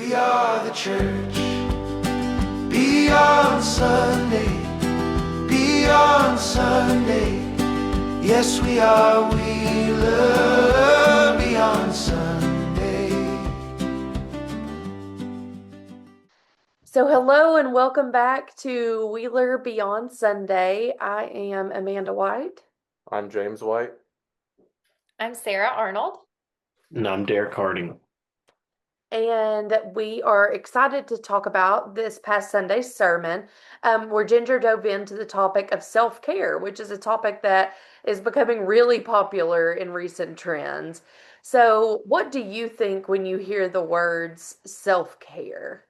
We are the church. Beyond Sunday. Beyond Sunday. Yes, we are Wheeler Beyond Sunday. So hello and welcome back to Wheeler Beyond Sunday. I am Amanda White. I'm James White. I'm Sarah Arnold. And I'm Derek Harding. And we are excited to talk about this past Sunday's sermon, where Ginger dove into the topic of self-care, which is a topic that is becoming really popular in recent trends. So what do you think when you hear the words self-care?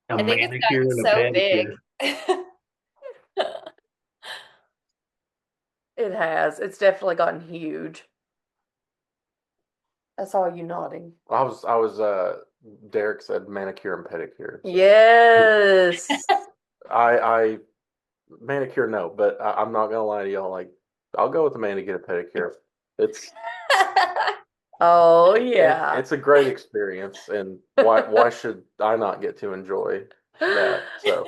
A I think it's manicure gotten and a so pedicure. big. It has. It's definitely gotten huge. I saw you nodding. Derek said manicure and pedicure. Yes. I manicure, no, but I'm not gonna lie to y'all. Like, I'll go with the manicure and pedicure. It's Oh yeah. it's a great experience, and why should I not get to enjoy that? So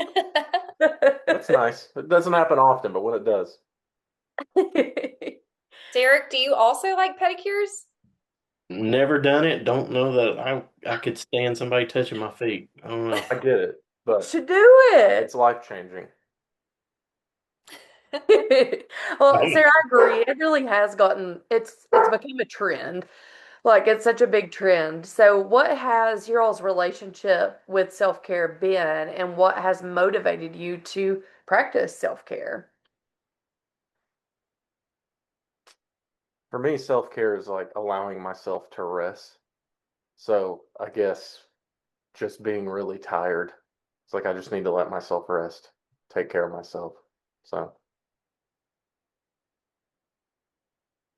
that's nice. It doesn't happen often, but when it does, Derek, do you also like pedicures? Never done it. Don't know that I could stand somebody touching my feet. I don't know. I get it, but Should do it. it's life changing. Well, Sarah, I agree. It really has gotten it's become a trend. Like it's such a big trend. So what has your all's relationship with self-care been, and what has motivated you to practice self-care? For me, self-care is like allowing myself to rest. So I guess just being really tired. It's like I just need to let myself rest, take care of myself. So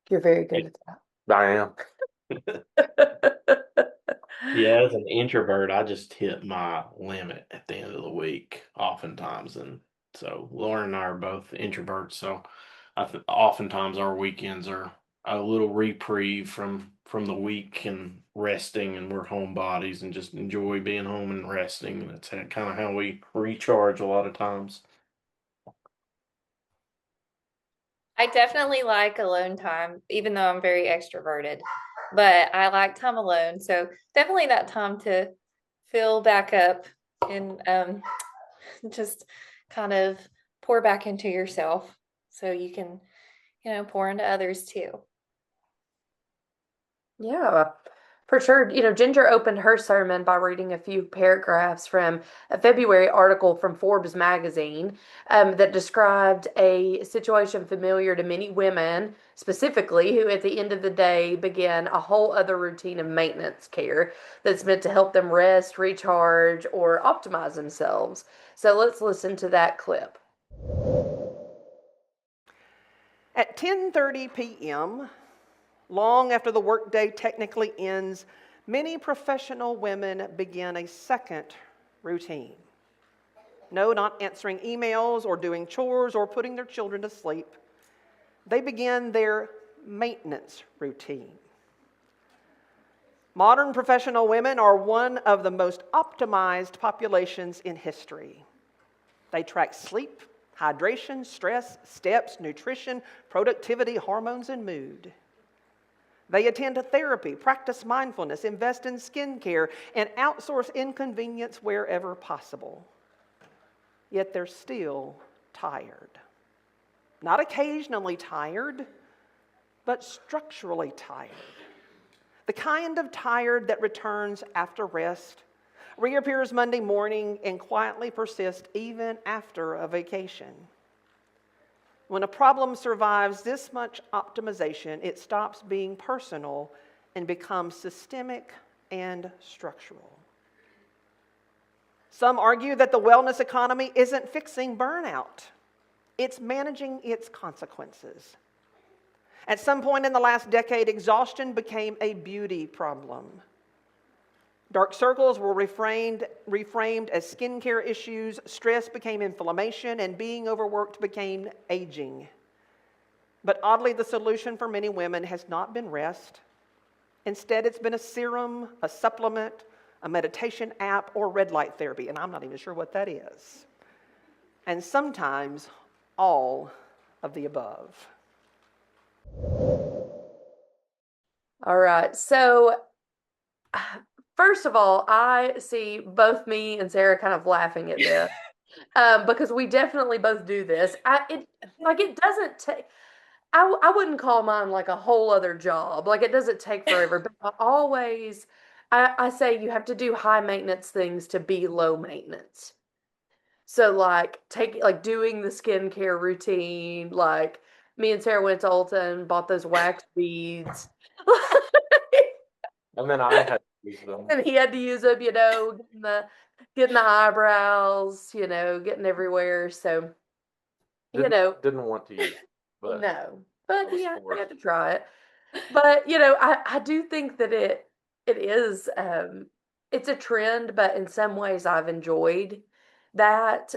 You're very good I am. at that. Yeah, as an introvert, I just hit my limit at the end of the week, oftentimes, and so Lauren and I are both introverts. So oftentimes our weekends are a little reprieve from the week and resting, and we're homebodies and just enjoy being home and resting. And that's kind of how we recharge a lot of times. I definitely like alone time, even though I'm very extroverted. But I like time alone. So definitely that time to fill back up and just kind of pour back into yourself so you can, pour into others too. Yeah, for sure. Ginger opened her sermon by reading a few paragraphs from a February article from Forbes magazine that described a situation familiar to many women, specifically, who at the end of the day began a whole other routine of maintenance care that's meant to help them rest, recharge, or optimize themselves. So let's listen to that clip. At 10:30 p.m., long after the workday technically ends, many professional women begin a second routine. No, not answering emails or doing chores or putting their children to sleep. They begin their maintenance routine. Modern professional women are one of the most optimized populations in history. They track sleep, hydration, stress, steps, nutrition, productivity, hormones, and mood. They attend to therapy, practice mindfulness, invest in skincare, and outsource inconvenience wherever possible. Yet they're still tired. Not occasionally tired, but structurally tired. The kind of tired that returns after rest, reappears Monday morning, and quietly persists even after a vacation. When a problem survives this much optimization, it stops being personal and becomes systemic and structural. Some argue that the wellness economy isn't fixing burnout. It's managing its consequences. At some point in the last decade, exhaustion became a beauty problem. Dark circles were reframed as skincare issues, stress became inflammation, and being overworked became aging. But oddly, the solution for many women has not been rest. Instead, it's been a serum, a supplement, a meditation app, or red light therapy, and I'm not even sure what that is. And sometimes all of the above. All right. So, first of all, I see both me and Sarah kind of laughing at this because we definitely both do this. It doesn't take. I wouldn't call mine like a whole other job. Like it doesn't take forever, but I say you have to do high maintenance things to be low maintenance. So like doing the skincare routine, like me and Sarah went to Ulta and bought those wax beads. And then I had to use them. And he had to use them, getting the eyebrows, getting everywhere. So, Didn't want to use it, but no, but I was yeah, we forced. had to try it. But I do think that it is it's a trend, but in some ways I've enjoyed that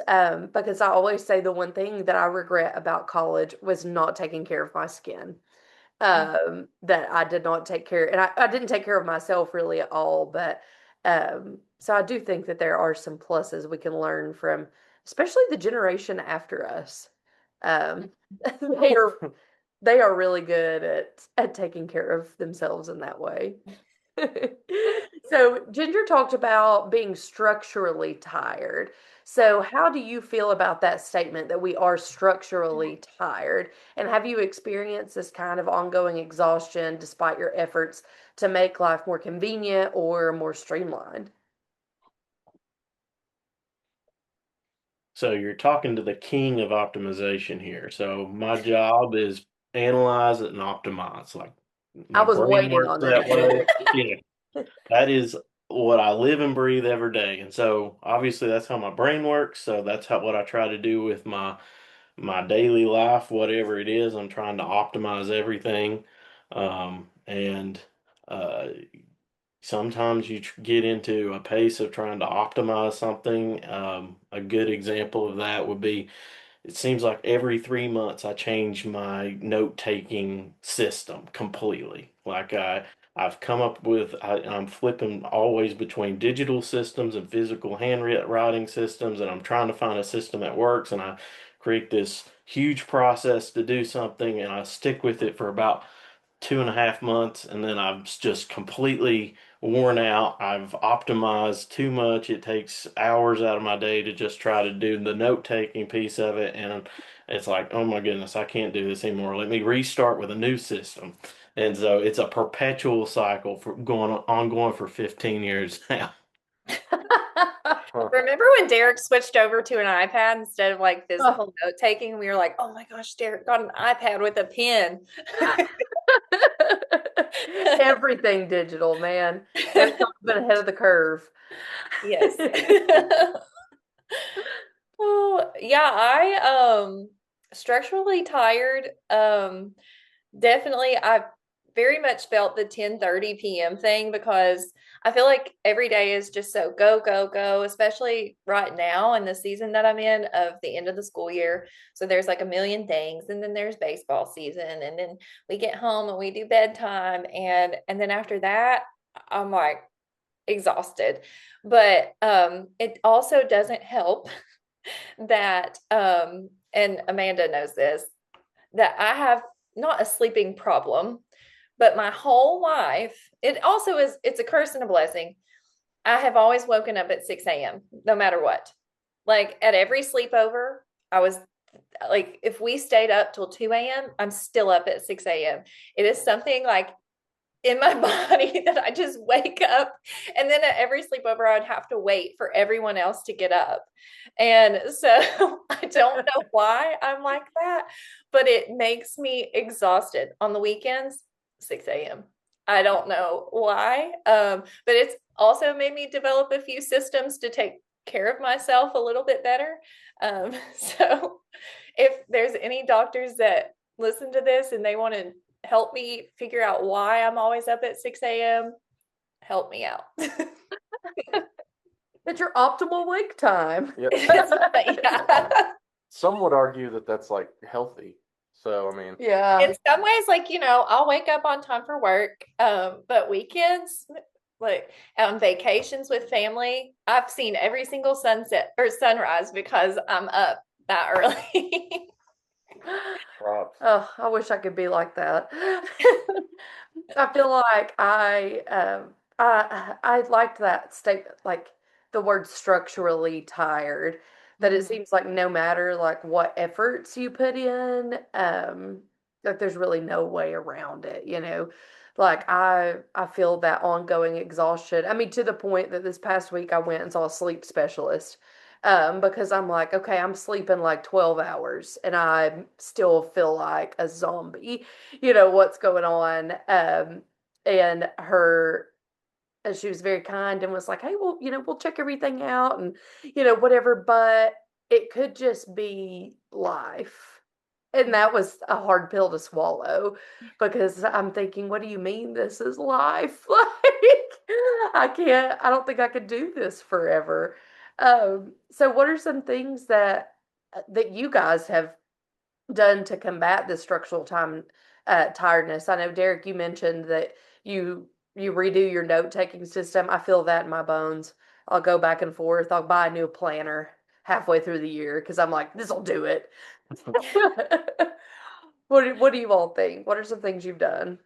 because I always say the one thing that I regret about college was not taking care of my skin. That I did not take care, and I didn't take care of myself really at all. But so I do think that there are some pluses we can learn from, especially the generation after us. They are they are really good at taking care of themselves in that way. So Ginger talked about being structurally tired. So how do you feel about that statement that we are structurally tired? And have you experienced this kind of ongoing exhaustion despite your efforts to make life more convenient or more streamlined? So you're talking to the king of optimization here. So my job is analyze and optimize. Like I my was brain waiting works on that that. way. Yeah, that is what I live and breathe every day. And so obviously that's how my brain works. So that's what I try to do with my daily life, whatever it is. I'm trying to optimize everything. And uh, sometimes you get into a pace of trying to optimize something. A good example of that would be it seems like every 3 months I change my note taking system completely. I've come up with I'm flipping always between digital systems and physical handwriting systems, and I'm trying to find a system that works. And I create this huge process to do something, and I stick with it for about 2.5 months, and then I'm just completely worn out. I've optimized too much. It takes hours out of my day to just try to do the note taking piece of it. And it's like, oh my goodness, I can't do this anymore. Let me restart with a new system. And so it's a perpetual cycle for ongoing for 15 years now. Remember when Derek switched over to an iPad instead of like physical note taking? We were like, oh my gosh, Derek got an iPad with a pen. Everything digital, man. That's been ahead of the curve. Yes. Oh, yeah, I structurally tired. Definitely I've very much felt the 10:30 p.m. thing because I feel like every day is just so go, go, go, especially right now in the season that I'm in of the end of the school year. So there's like a million things, and then there's baseball season, and then we get home and we do bedtime, and then after that, I'm like exhausted. But it also doesn't help that and Amanda knows this, that I have not a sleeping problem, but my whole life, it's a curse and a blessing. I have always woken up at 6 a.m. no matter what. Like at every sleepover, I was like, if we stayed up till 2 a.m., I'm still up at 6 a.m. It is something like in my body that I just wake up, and then at every sleepover I would have to wait for everyone else to get up. And so I don't know why I'm like that, but it makes me exhausted on the weekends, 6 a.m. I don't know why. But it's also made me develop a few systems to take care of myself a little bit better. So if there's any doctors that listen to this and they want to help me figure out why I'm always up at 6 a.m., help me out. It's your optimal wake time. Yep. Yeah. Some would argue that that's like healthy. So I mean, Yeah. In some ways, like, I'll wake up on time for work. But weekends, like on vacations with family, I've seen every single sunset or sunrise because I'm up that early. props. Oh, I wish I could be like that. I feel like I liked that statement, like the word structurally tired, that it Mhm. seems like no matter like what efforts you put in, like there's really no way around it, you know. Like I feel that ongoing exhaustion. I mean, to the point that this past week I went and saw a sleep specialist. Because I'm like, okay, I'm sleeping like 12 hours and I still feel like a zombie. You know, what's going on? And she was very kind and was like, hey, well, we'll check everything out and, whatever, but it could just be life. And that was a hard pill to swallow because I'm thinking, what do you mean this is life? I don't think I could do this forever. So what are some things that you guys have done to combat this structural time tiredness? I know Derek, you mentioned that you redo your note taking system. I feel that in my bones. I'll go back and forth. I'll buy a new planner halfway through the year because I'm like, this will do it. What do you all think? What are some things you've done?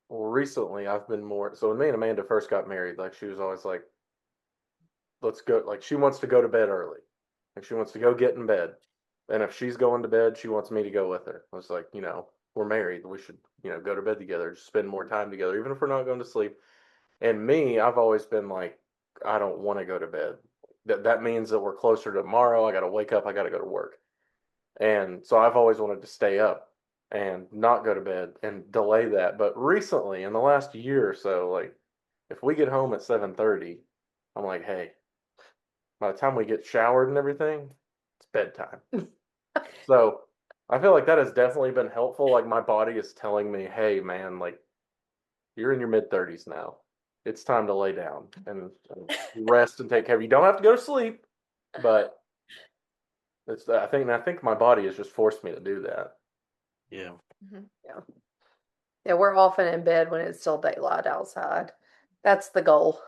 Well, recently I've been more. So when me and Amanda first got married, like she was always like, "Let's go." Like she wants to go to bed early, like she wants to go get in bed, and if she's going to bed, she wants me to go with her. I was like, we're married, we should, go to bed together, just spend more time together, even if we're not going to sleep. And me, I've always been like, I don't want to go to bed. That means that we're closer to tomorrow. I got to wake up. I got to go to work. And so I've always wanted to stay up and not go to bed and delay that. But recently, in the last year or so, like if we get home at 7:30, I'm like, hey, by the time we get showered and everything, it's bedtime. So I feel like that has definitely been helpful. Like my body is telling me, hey man, like you're in your mid 30s now. It's time to lay down and rest and take care of you. Don't have to go to sleep, but I think my body has just forced me to do that. Yeah. Yeah, we're often in bed when it's still daylight outside. That's the goal.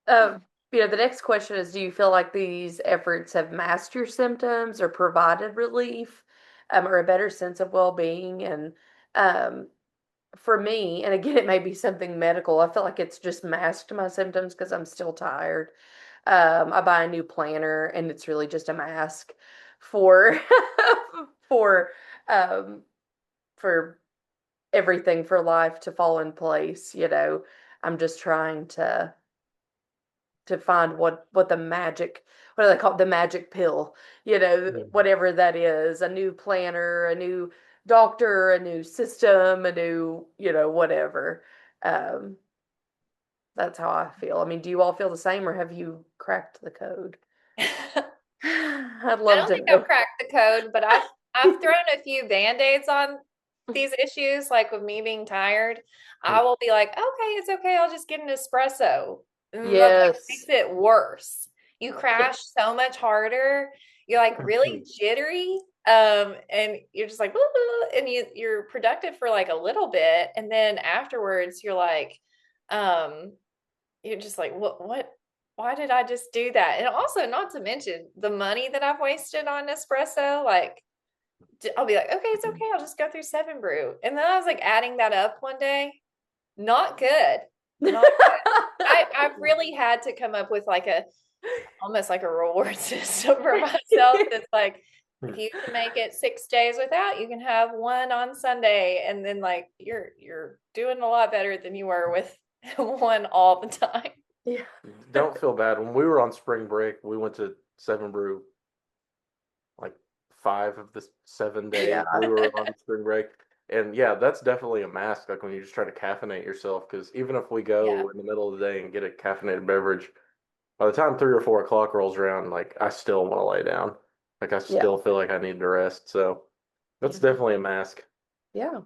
Um, the next question is, do you feel like these efforts have masked your symptoms or provided relief, or a better sense of well-being? And um, for me, and again, it may be something medical, I feel like it's just masked my symptoms because I'm still tired. I buy a new planner and it's really just a mask for for um for everything for life to fall in place, I'm just trying to find what the magic, what do they call it, the magic pill, Yeah. whatever that is, a new planner, a new doctor, a new system, a new, whatever. Um, that's how I feel. I mean, do you all feel the same or have you cracked the code? I'd I love don't to think know. I've cracked the code, but I've thrown a few band-aids on these issues, like with me being tired. I will be like, okay, it's okay, I'll just get an espresso. And that like makes Yes. it worse. You crash so much harder. You're like really jittery. And you're just like, "Woo," and you're productive for like a little bit, and then afterwards you're like, um, you're just like, what why did I just do that? And also, not to mention the money that I've wasted on espresso. Like, I'll be like, okay, it's okay. I'll just go through 7 brew. And then I was like adding that up one day. Not good. Not good. I've really had to come up with like almost like a reward system for myself. That's like, if you can make it 6 days without, you can have one on Sunday. And then like you're doing a lot better than you were with one all the time. Yeah. Don't feel bad. When we were on spring break, we went to 7 brew like 5 of the 7 days Yeah. we were on spring break. And yeah, that's definitely a mask. Like when you just try to caffeinate yourself, because even if we Yeah. go in the middle of the day and get a caffeinated beverage, by the time 3 or 4 o'clock rolls around, like I still want to lay down. Like I Yeah. still feel like I need to rest. So that's Mhm. definitely a mask. Yeah.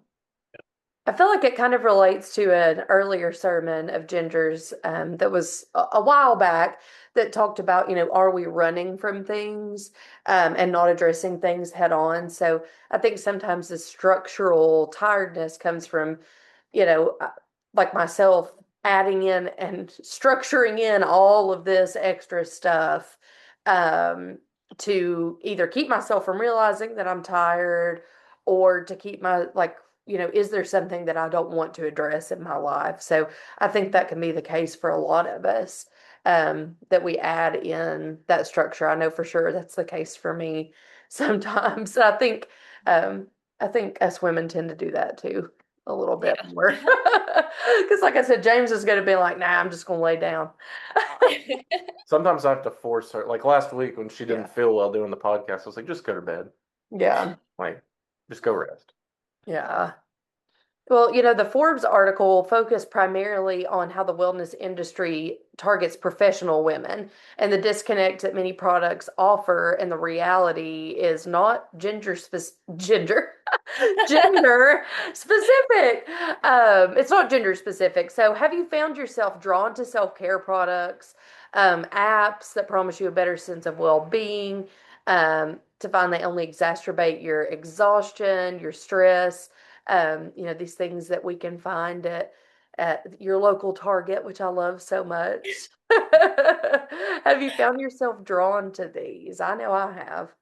I feel like it kind of relates to an earlier sermon of Ginger's that was a while back that talked about, are we running from things and not addressing things head on? So I think sometimes the structural tiredness comes from, like myself, adding in and structuring in all of this extra stuff to either keep myself from realizing that I'm tired or to keep my, like, is there something that I don't want to address in my life? So I think that can be the case for a lot of us, that we add in that structure. I know for sure that's the case for me sometimes. I think us women tend to do that too a little bit Yeah. more. Because like I said, James is going to be like, nah, I'm just going to lay down. Sometimes I have to force her. Like last week when she didn't Yeah. feel well doing the podcast, I was like, just go to bed. Yeah. Like, just go rest. Yeah. Well, the Forbes article focused primarily on how the wellness industry targets professional women and the disconnect that many products offer, and the reality is not gender gender specific. It's not gender specific. So, have you found yourself drawn to self-care products, apps that promise you a better sense of well-being, to find they only exacerbate your exhaustion, your stress? These things that we can find at your local Target, which I love so much. Have you found yourself drawn to these? I know I have.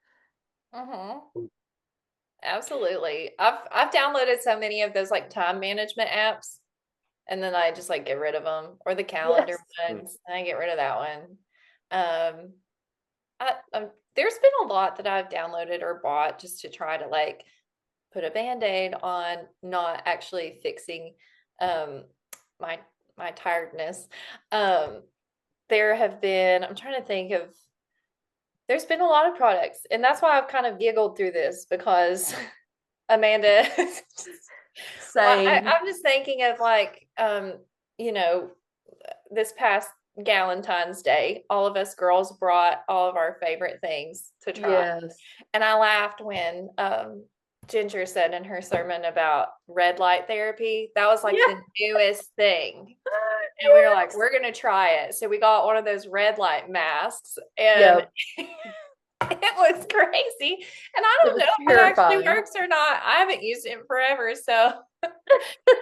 Hmm. Absolutely. I've downloaded so many of those like time management apps, and then I just like get rid of them, or the calendar Yes. ones, and I get rid of that one. Um, there's been a lot that I've downloaded or bought just to try to like put a band-aid on not actually fixing um my my tiredness. Um, there have been, I'm trying to think of, there's been a lot of products, and that's why I've kind of giggled through this because Amanda, well, Same. I'm just thinking of like, you know, this past Galentine's Day, all of us girls brought all of our favorite things to try. Yes. And I laughed when Ginger said in her sermon about red light therapy. That was like Yeah. the newest thing. And we were like, Yes. we're going to try it. So we got one of those red light masks, and Yep. it was crazy. And I It don't was know if it actually terrifying. works or not. I haven't used it in forever. So, but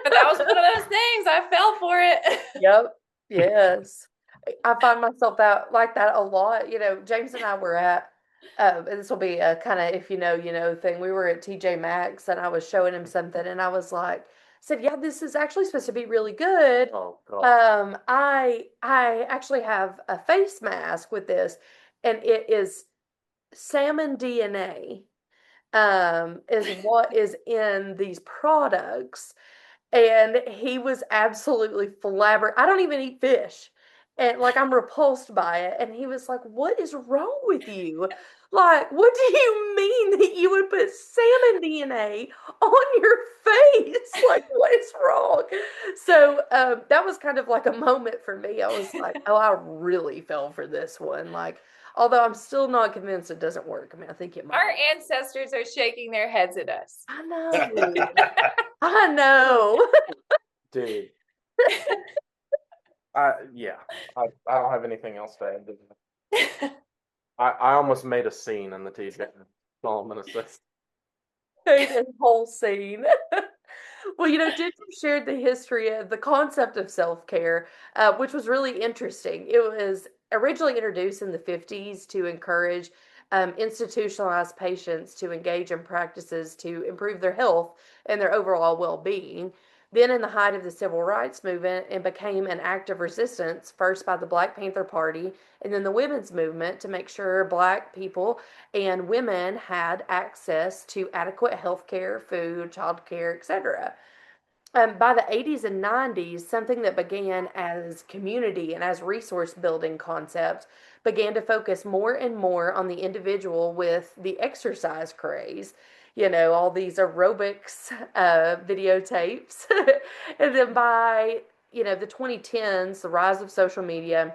that was one of those things. I fell for it. Yep. Yes. I find myself that like that a lot. James and I were at, and this will be a kind of if you know, thing. We were at TJ Maxx and I was showing him something and I was like, said, yeah, this is actually supposed to be really good. Oh god. I actually have a face mask with this, and it is salmon DNA, is what is in these products. And he was absolutely flabbergasted. I don't even eat fish. And like I'm repulsed by it. And he was like, what is wrong with you? Like, what do you mean that you would put salmon DNA on your face? Like, what is wrong? So that was kind of like a moment for me. I was like, oh, I really fell for this one. Like, although I'm still not convinced it doesn't work. I mean, I think it might. Our ancestors are shaking their heads at us. I know. I know. Dude. Yeah. I don't have anything else to add to that. I almost made a scene in the TJ. That's all I'm gonna say. This whole scene. Well, Ginger shared the history of the concept of self-care, which was really interesting. It was originally introduced in the 50s to encourage institutionalized patients to engage in practices to improve their health and their overall well-being. Then, in the height of the civil rights movement, it became an act of resistance, first by the Black Panther Party and then the women's movement to make sure Black people and women had access to adequate health care, food, child care, etc. By the 80s and 90s, something that began as community and as resource building concepts began to focus more and more on the individual with the exercise craze. All these aerobics videotapes. And then by, the 2010s, the rise of social media,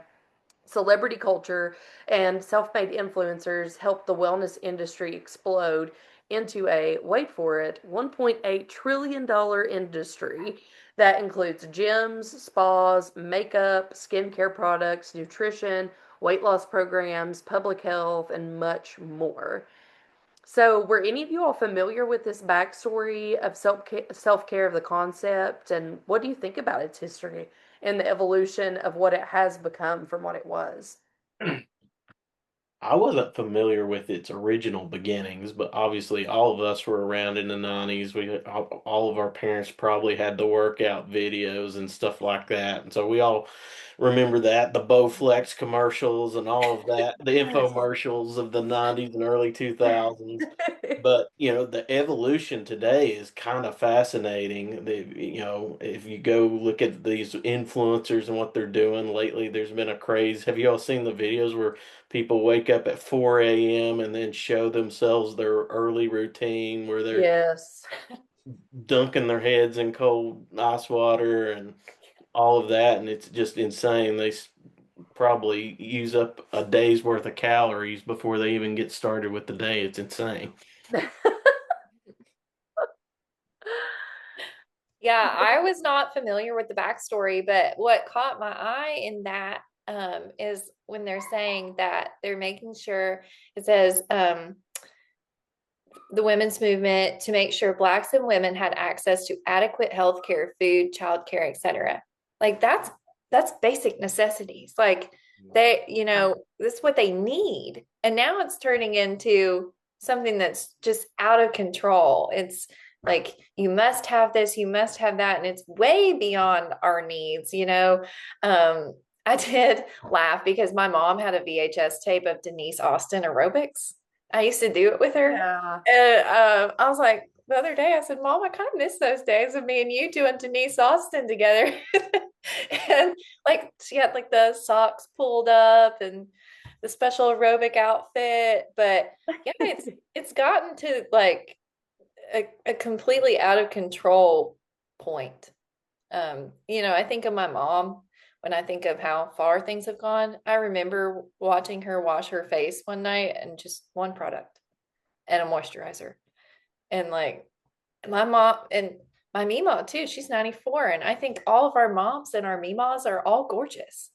celebrity culture, and self made influencers helped the wellness industry explode. into a, wait for it, $1.8 trillion industry that includes gyms, spas, makeup, skincare products, nutrition, weight loss programs, public health, and much more. So, were any of you all familiar with this backstory of self care of the concept, and what do you think about its history and the evolution of what it has become from what it was? I wasn't familiar with its original beginnings, but obviously all of us were around in the 90s. All of our parents probably had the workout videos and stuff like that. And so we all remember that, the Bowflex commercials and all of that, the Yes. infomercials of the 90s and early 2000s. But, the evolution today is kind of fascinating. If you go look at these influencers and what they're doing lately, there's been a craze. Have you all seen the videos where people wake up at 4 a.m. and then show themselves their early routine where they're Yes. dunking their heads in cold ice water and all of that? And it's just insane. They probably use up a day's worth of calories before they even get started with the day. It's insane. Yeah, I was not familiar with the backstory, but what caught my eye in that is when they're saying that they're making sure it says the women's movement to make sure Blacks and women had access to adequate health care, food, childcare, etc. Like that's basic necessities. Like this is what they need. And now it's turning into something that's just out of control. It's like you must have this, you must have that, and it's way beyond our needs. I did laugh because my mom had a VHS tape of Denise Austin aerobics. I used to do it with her. Yeah. And I was like, the other day, I said, Mom, I kind of miss those days of me and you doing Denise Austin together. And like she had like the socks pulled up and the special aerobic outfit. But yeah, it's gotten to like a completely out of control point. I think of my mom when I think of how far things have gone. I remember watching her wash her face one night and just one product and a moisturizer. And like my mom and my Mima too, she's 94. And I think all of our moms and our Mimas are all gorgeous.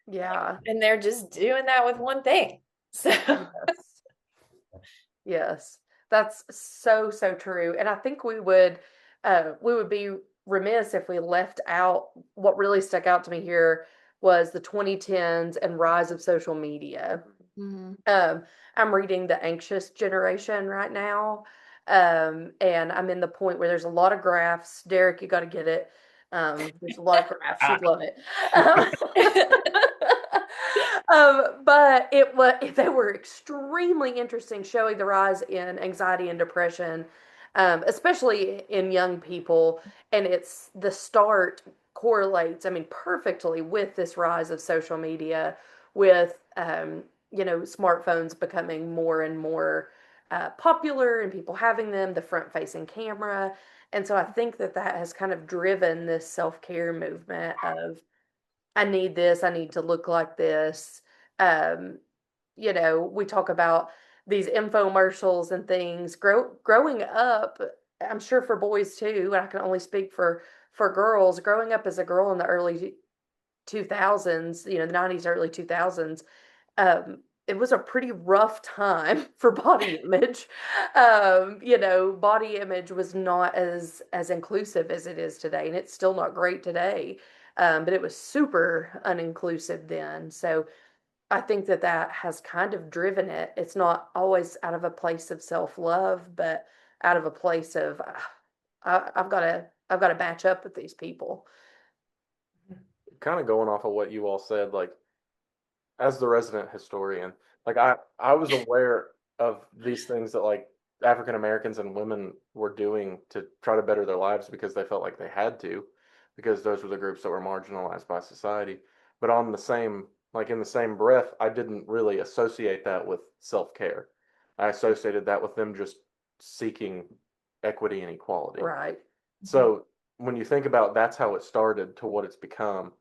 Yeah. And they're just doing that with one thing. So Yes. Yes. That's so, so true. And I think we would be remiss if we left out what really stuck out to me here was the 2010s and rise of social media. I'm reading The Anxious Generation right now. And I'm in the point where there's a lot of graphs. Derek, you got to get it. There's a lot of graphs. You'd love it. But they were extremely interesting, showing the rise in anxiety and depression, especially in young people. And it's the start correlates, I mean, perfectly with this rise of social media, with smartphones becoming more and more popular and people having them, the front-facing camera. And so I think that has kind of driven this self-care movement of I need this, I need to look like this. Um, we talk about these infomercials and things. Growing up, I'm sure for boys too, and I can only speak for girls, growing up as a girl in the early 2000s, the 90s, early 2000s, it was a pretty rough time for body image. Body image was not as inclusive as it is today, and it's still not great today. But it was super uninclusive then. So I think that has kind of driven it. It's not always out of a place of self-love, but out of a place of I've got to match up with these people. Kind of going off of what you all said, like as the resident historian, like I was aware of these things that like African Americans and women were doing to try to better their lives because they felt like they had to, because those were the groups that were marginalized by society. But in the same breath, I didn't really associate that with self-care. I associated that with them just seeking equity and equality. Right. So when you think about that's how it started to what it's become,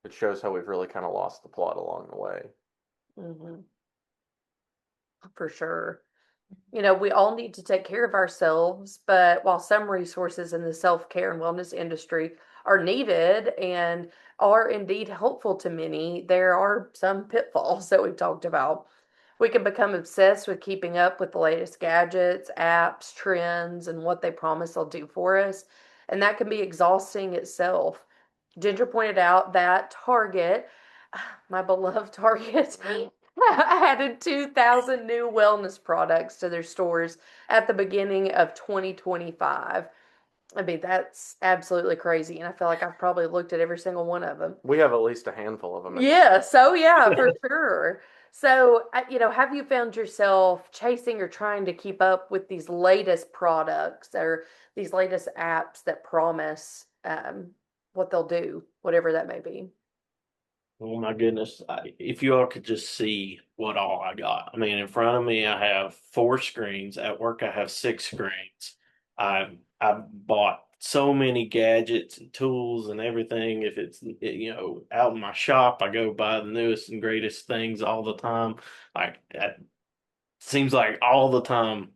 it shows how we've really kind of lost the plot along the way. Hmm. For sure. You know, we all need to take care of ourselves, but while some resources in the self-care and wellness industry are needed and are indeed helpful to many, there are some pitfalls that we've talked about. We can become obsessed with keeping up with the latest gadgets, apps, trends, and what they promise they'll do for us, and that can be exhausting itself. Ginger pointed out that Target, my beloved Target, added 2,000 new wellness products to their stores at the beginning of 2025. I mean, that's absolutely crazy. And I feel like I've probably looked at every single one of them. We have at least a handful of them. Yeah. So, yeah, for sure. So, you know, have you found yourself chasing or trying to keep up with these latest products or these latest apps that promise what they'll do, whatever that may be? Oh my goodness. If you all could just see what all I got. I mean, in front of me, I have 4 screens. At work, I have 6 screens. I bought so many gadgets and tools and everything. If it's, out in my shop, I go buy the newest and greatest things all the time. Like, that seems like all the time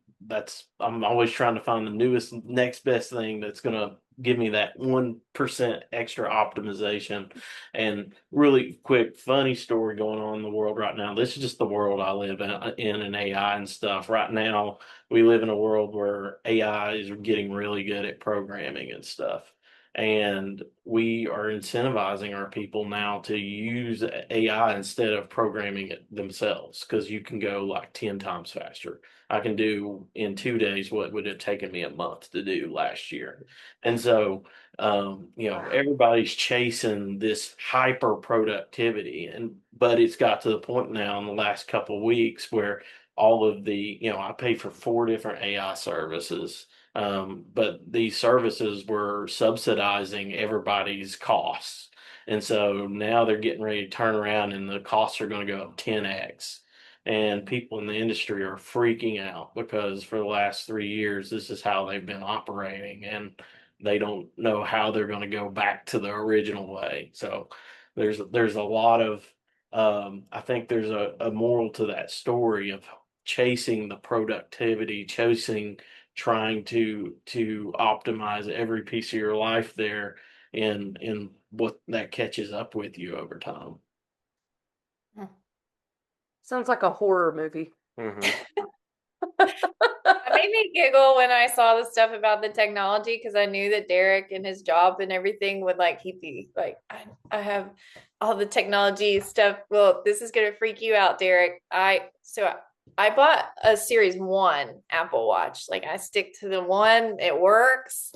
I'm always trying to find the newest next best thing that's gonna give me that 1% extra optimization. And really quick funny story going on in the world right now. This is just the world I live in and AI and stuff. Right now we live in a world where AI is getting really good at programming and stuff. And we are incentivizing our people now to use AI instead of programming it themselves, because you can go like 10 times faster. I can do in 2 days what would have taken me a month to do last year. And so, everybody's chasing this hyper productivity, but it's got to the point now in the last couple of weeks where all of I pay for 4 different AI services. But these services were subsidizing everybody's costs. And so now they're getting ready to turn around and the costs are going to go up 10x. And people in the industry are freaking out because for the last 3 years, this is how they've been operating, and they don't know how they're going to go back to the original way. So there's a lot of I think there's a moral to that story of chasing the productivity, trying to optimize every piece of your life there, and what that catches up with you over time. Sounds like a horror movie. Hmm. It made me giggle when I saw the stuff about the technology, because I knew that Derek and his job and everything would he'd be like, I have all the technology stuff. Well, this is gonna freak you out, Derek. I bought a Series 1 Apple Watch. Like, I stick to the one, it works.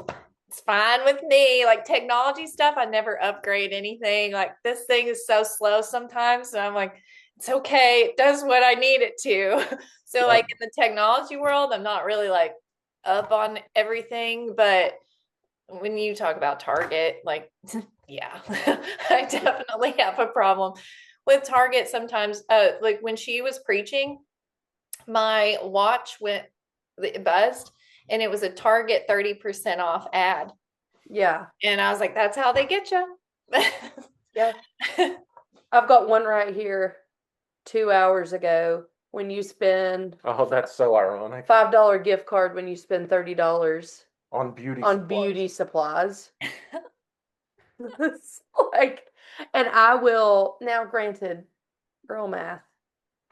It's fine with me. Like, technology stuff, I never upgrade anything. Like, this thing is so slow sometimes. So I'm like, it's okay. It does what I need it to. So, like, in the technology world, I'm not really like up on everything. But when you talk about Target, like, yeah, I definitely have a problem with Target sometimes. Like, when she was preaching, my watch it buzzed, and it was a Target 30% off ad. Yeah. And I was like, that's how they get you. Yeah. I've got one right here 2 hours ago. When you spend Oh, that's so ironic. $5 gift card when you spend $30 On beauty on supplies. beauty supplies. It's like, and I will now, granted, girl math,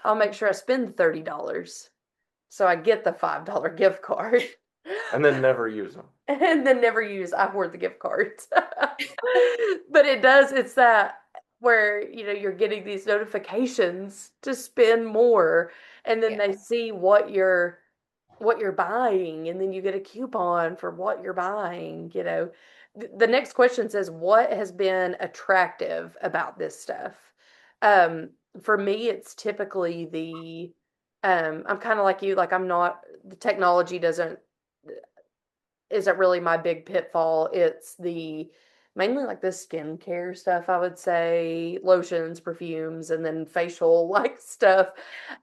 I'll make sure I spend $30 so I get the $5 gift card. And then never use them. And then never use, I hoard the gift cards. But it's that where, you're getting these notifications to spend more, and then Yeah. they see what you're buying, and then you get a coupon for what you're buying. The next question says, what has been attractive about this stuff? For me, it's typically I'm kind of like you, like the technology isn't really my big pitfall. It's mainly like the skincare stuff, I would say, lotions, perfumes, and then facial like stuff.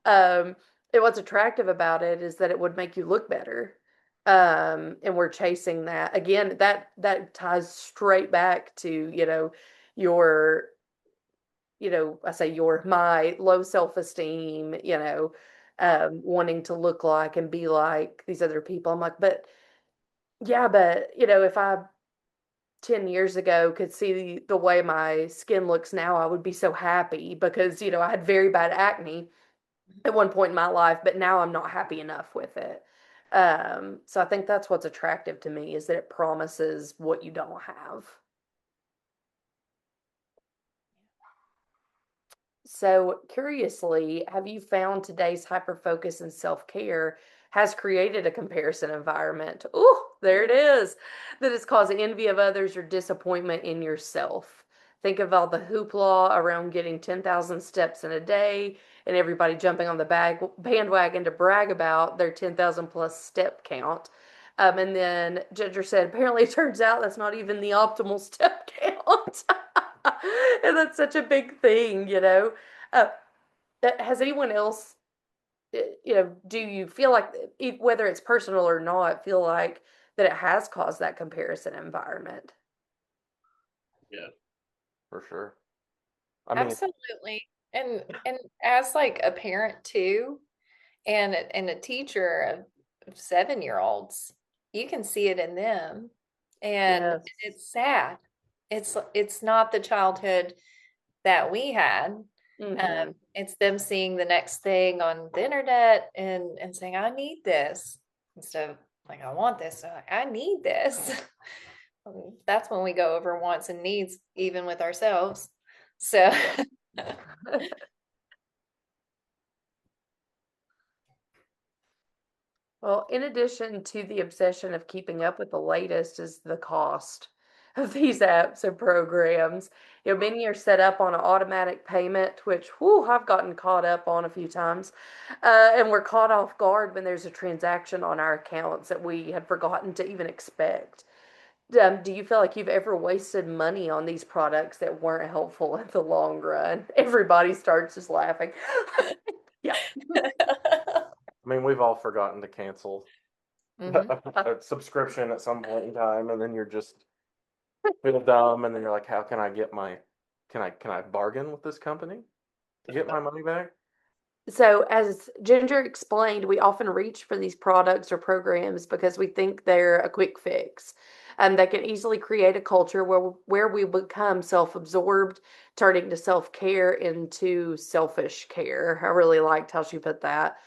And what's attractive about it is that it would make you look better. And we're chasing that. Again, that ties straight back to, your, my low self-esteem, wanting to look like and be like these other people. I'm like, but yeah, but if I 10 years ago could see the way my skin looks now, I would be so happy because, I had very bad acne at one point in my life, but now I'm not happy enough with it. So I think that's what's attractive to me is that it promises what you don't have. So, curiously, have you found today's hyper focus and self care has created a comparison environment? Ooh, there it is. That has caused envy of others or disappointment in yourself. Think of all the hoopla around getting 10,000 steps in a day and everybody jumping on the bandwagon to brag about their 10,000 plus step count. And then Ginger said, apparently it turns out that's not even the optimal step count. And that's such a big thing. Uh, has anyone else, do you feel like, whether it's personal or not, feel like that it has caused that comparison environment? Yeah. For sure. I mean, Absolutely. And as like a parent too, and a teacher of 7-year-olds, you can see it in them. And Yes. it's sad. It's not the childhood that we had. Mhm. It's them seeing the next thing on the internet and saying, I need this. Instead of like, I want this. They're like, I need this. That's when we go over wants and needs, even with ourselves. So Well, in addition to the obsession of keeping up with the latest is the cost of these apps and programs. Many are set up on an automatic payment, which, whew, I've gotten caught up on a few times. And we're caught off guard when there's a transaction on our accounts that we had forgotten to even expect. Do you feel like you've ever wasted money on these products that weren't helpful in the long run? Everybody starts just laughing. Yeah. I mean, we've all forgotten to cancel Mhm. a subscription at some point in time, and then you're just feel dumb, and then you're like, how can I get can I bargain with this company to get my money back? So, as Ginger explained, we often reach for these products or programs because we think they're a quick fix. They can easily create a culture where we become self-absorbed, turning to self-care into selfish care. I really liked how she put that.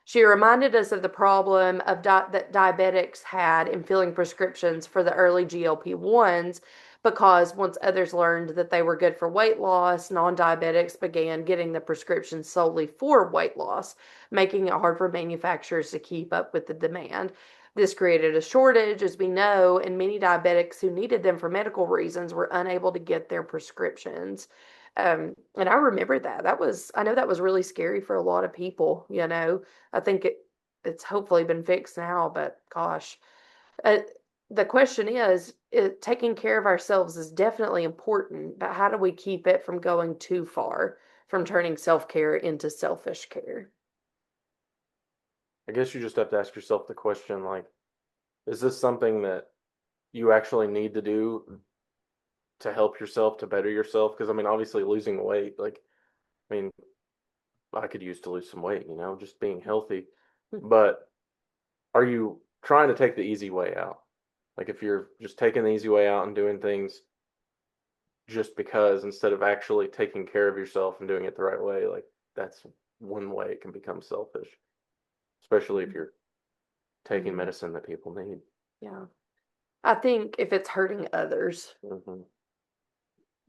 She reminded us of the problem of that diabetics had in filling prescriptions for the early GLP-1s because once others learned that they were good for weight loss, non diabetics began getting the prescriptions solely for weight loss, making it hard for manufacturers to keep up with the demand. This created a shortage, as we know, and many diabetics who needed them for medical reasons were unable to get their prescriptions. And I remember that. I know that was really scary for a lot of people. I think it's hopefully been fixed now, but gosh. Uh, the question is, taking care of ourselves is definitely important, but how do we keep it from going too far, from turning self-care into selfish care? I guess you just have to ask yourself the question, like, is this something that you actually need to do to help yourself, to better yourself? Because I mean, obviously losing weight, like, I mean, I could use to lose some weight, just being healthy. But are you trying to take the easy way out? Like if you're just taking the easy way out and doing things just because instead of actually taking care of yourself and doing it the right way, like that's one way it can become selfish, especially if you're taking Mhm. medicine that people need. Yeah. I think if it's hurting others, Hmm.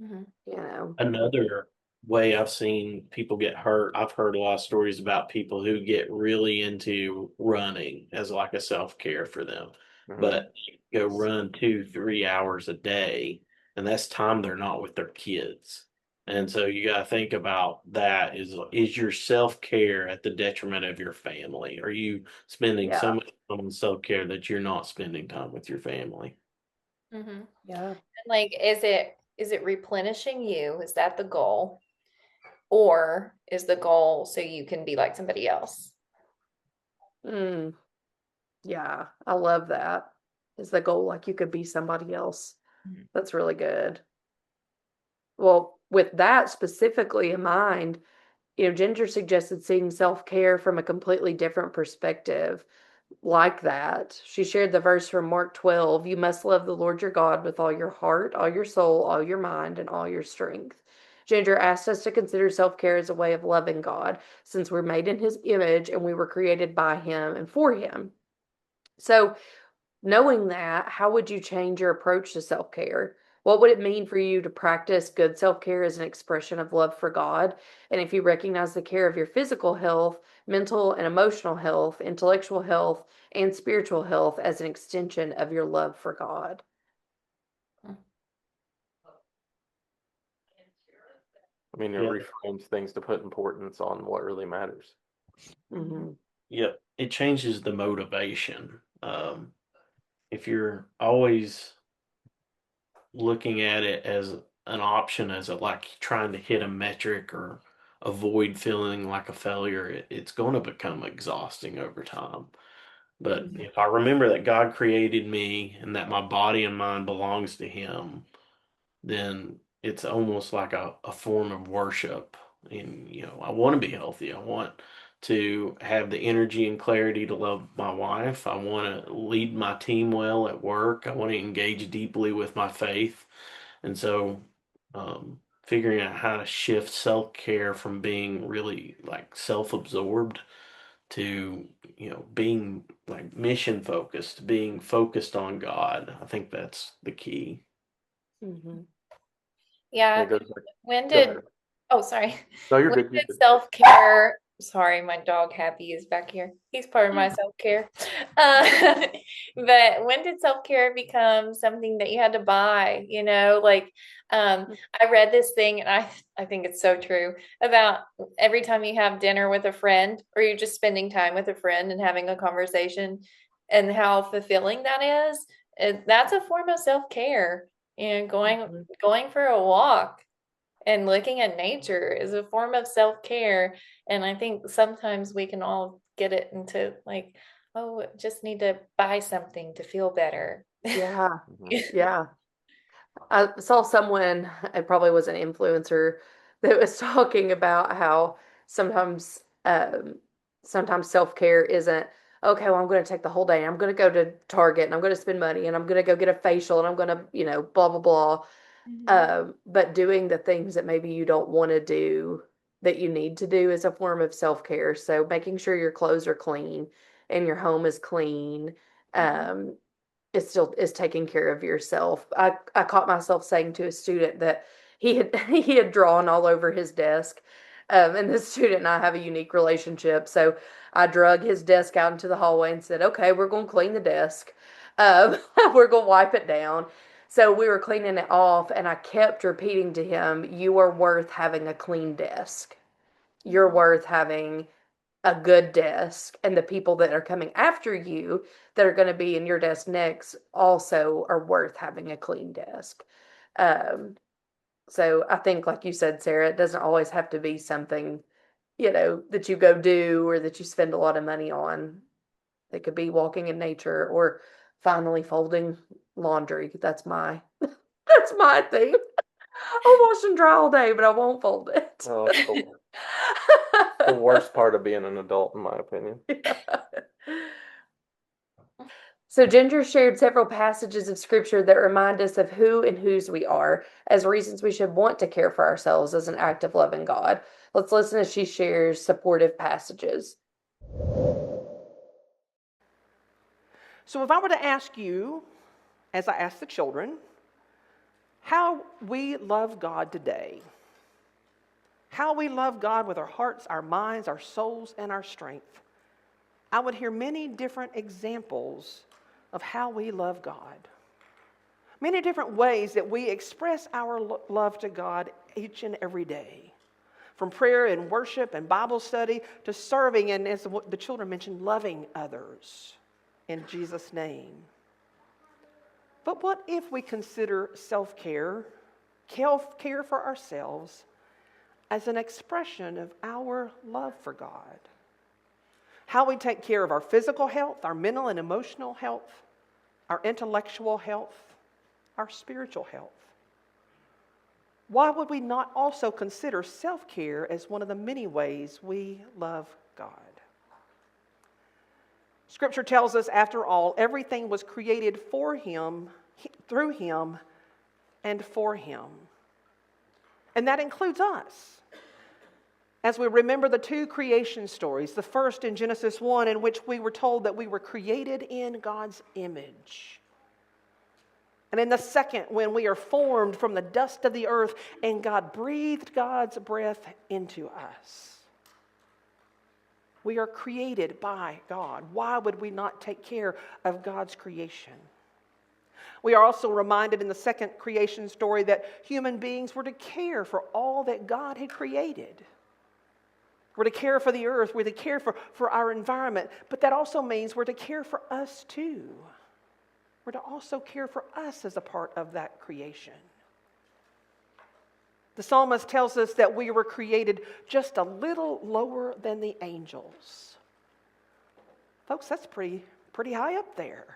Mhm. you know. Another way I've seen people get hurt, I've heard a lot of stories about people who get really into running as like a self care for them, Hmm. but go run 2, 3 hours a day, and that's time they're not with their kids. And so you got to think about that is your self care at the detriment of your family? Are you spending Yeah. so much time on self care that you're not spending time with your family? Mhm. Yeah. Like, is it replenishing you? Is that the goal? Or is the goal so you can be like somebody else? Mm, yeah. I love that. Is the goal like you could be somebody else? Mhm. That's really good. Well, with that specifically in mind, Ginger suggested seeing self-care from a completely different perspective like that. She shared the verse from Mark 12, you must love the Lord your God with all your heart, all your soul, all your mind, and all your strength. Ginger asked us to consider self-care as a way of loving God, since we're made in his image and we were created by him and for him. So, knowing that, how would you change your approach to self-care? What would it mean for you to practice good self-care as an expression of love for God? And if you recognize the care of your physical health, mental and emotional health, intellectual health, and spiritual health as an extension of your love for God. I mean, it Yeah. reframes things to put importance on what really matters. Mm-hmm. Yeah, it changes the motivation. If you're always looking at it as an option, as a like trying to hit a metric or avoid feeling like a failure, it's going to become exhausting over time. But if I remember that God created me and that my body and mind belongs to Him, then it's almost like a form of worship. And, I want to be healthy. I want to have the energy and clarity to love my wife. I want to lead my team well at work. I want to engage deeply with my faith. And so, figuring out how to shift self care from being really like self absorbed to, being like mission focused, being focused on God. I think that's the key. Mm-hmm. Yeah. It goes back. When Go did, ahead. oh, sorry. No, you're When good. You're did good. self-care, sorry, my dog Happy is back here. He's part of my self-care. But when did self-care become something that you had to buy? I read this thing and I think it's so true about every time you have dinner with a friend or you're just spending time with a friend and having a conversation and how fulfilling that is. That's a form of self-care. Going for a walk and looking at nature is a form of self-care. And I think sometimes we can all get it into like, oh, just need to buy something to feel better. Yeah. Mhm. Yeah. I saw someone, it probably was an influencer, that was talking about how sometimes sometimes self-care isn't, okay, well, I'm going to take the whole day. I'm going to go to Target and I'm going to spend money and I'm going to go get a facial and I'm going to, blah, blah, blah. But doing the things that maybe you don't want to do that you need to do is a form of self-care. So making sure your clothes are clean and your home is clean. Um, is still is taking care of yourself. I caught myself saying to a student that he had drawn all over his desk. And this student and I have a unique relationship. So I drug his desk out into the hallway and said, okay, we're going to clean the desk. We're going to wipe it down. So we were cleaning it off, and I kept repeating to him, you are worth having a clean desk. You're worth having a good desk, and the people that are coming after you that are going to be in your desk next also are worth having a clean desk. So I think, like you said, Sarah, it doesn't always have to be something, that you go do or that you spend a lot of money on. It could be walking in nature or finally folding laundry. That's my thing. I'll wash and dry all day, but I won't fold it. Oh, it's the worst part of being an adult, in my opinion. So Ginger shared several passages of scripture that remind us of who and whose we are as reasons we should want to care for ourselves as an act of loving God. Let's listen as she shares supportive passages. So, if I were to ask you, as I asked the children, how we love God today, how we love God with our hearts, our minds, our souls, and our strength, I would hear many different examples of how we love God. Many different ways that we express our love to God each and every day. From prayer and worship and Bible study to serving and, as the children mentioned, loving others in Jesus' name. But what if we consider self-care, care for ourselves, as an expression of our love for God? How we take care of our physical health, our mental and emotional health, our intellectual health, our spiritual health. why would we not also consider self-care as one of the many ways we love God? Scripture tells us, after all, everything was created for Him, through Him, and for Him. And that includes us. As we remember the two creation stories, the first in Genesis 1, in which we were told that we were created in God's image. And in the second, when we are formed from the dust of the earth and God breathed God's breath into us. We are created by God. Why would we not take care of God's creation? We are also reminded in the second creation story that human beings were to care for all that God had created. We're to care for the earth. We're to care for our environment. But that also means we're to care for us too. We're to also care for us as a part of that creation. The psalmist tells us that we were created just a little lower than the angels. Folks, that's pretty high up there.